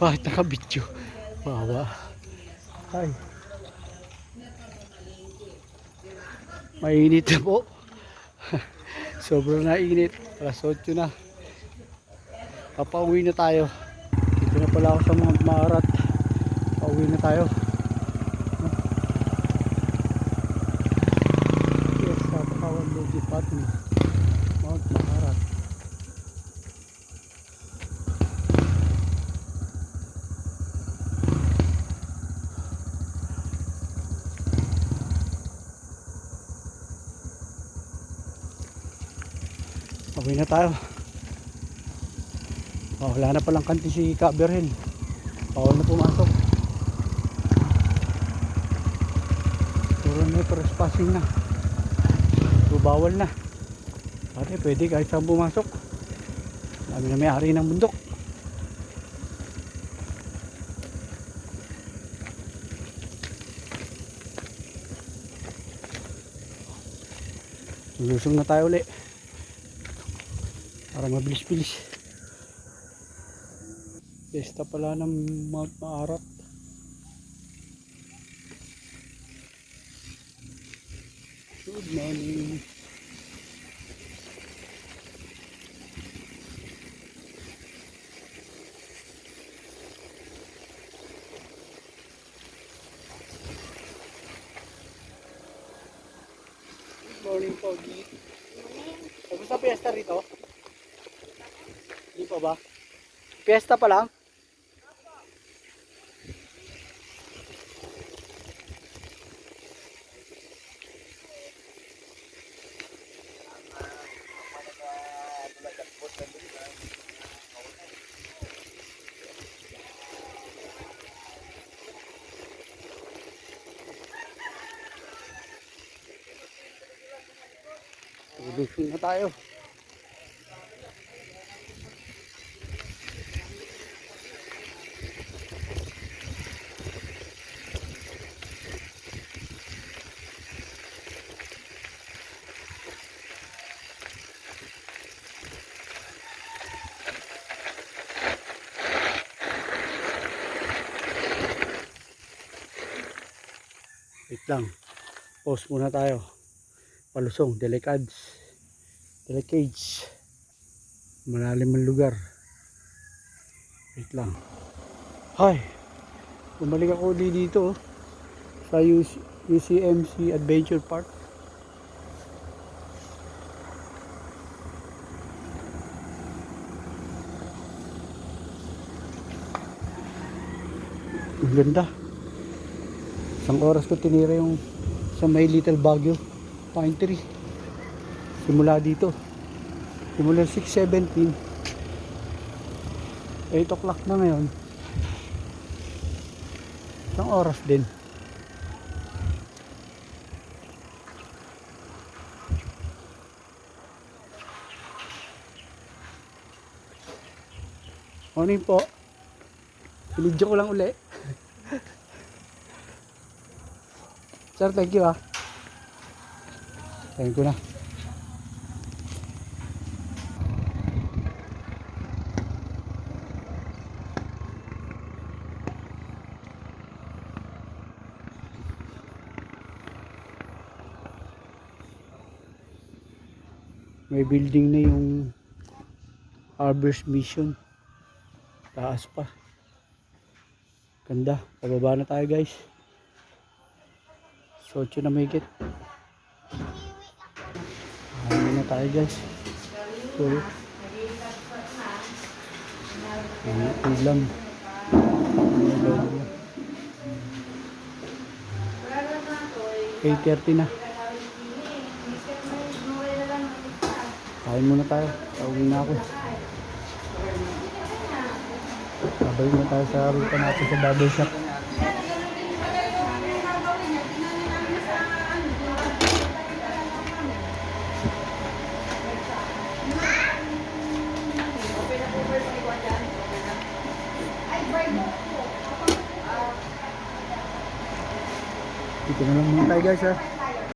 Bakit nakabidyo? Wawa. Ay. Mainit na po. Sobrang nainit. Alas 8 na. Papauwi na tayo. Dito na pala ako sa Mount Maarat. Pauwi na tayo. Yes, Kapawan Logi Patni. Mount Maarat. Pauwi na tayo. Oh, wala na palang kanti si Kaberhen. Bawal na pumasok. Puro na trespassing na. So, bawal na. Dati pwede kahit saan pumasok. Dami na may-ari ng bundok. Lusong na tayo ulit. Para mabilis-bilis. Pesta pala ng Mount Maarat. Good morning. Good morning, Pogi. Kamusta piyesta rito? Hindi pa ba? Piyesta pa lang? Lusong na tayo. Wait lang. Pause muna tayo. Palusong, delicades. Delicades. Malalim ang lugar. Wait lang. Hi. Bumalik ako dito sa UCMC Adventure Park. Ang ganda. Isang oras ko tinira yung sa may Little Baguio Pine Tree. Simula dito. Simula 6:17. 8 o'clock na ngayon. Isang oras din. Morning po. Pinidyo ko lang uli. Sir, thank you ah. Thank you na. May building na yung Harvest Mission. Taas pa. Ganda. Pababa na tayo guys. Sotso na may git. Ano na tayo guys. So, ulam. 8:30 na. Kain muna tayo. Pauwi na ako. Babalik na tayo sa ruta natin sa barber shop. Dito na lang muna tayo guys ha.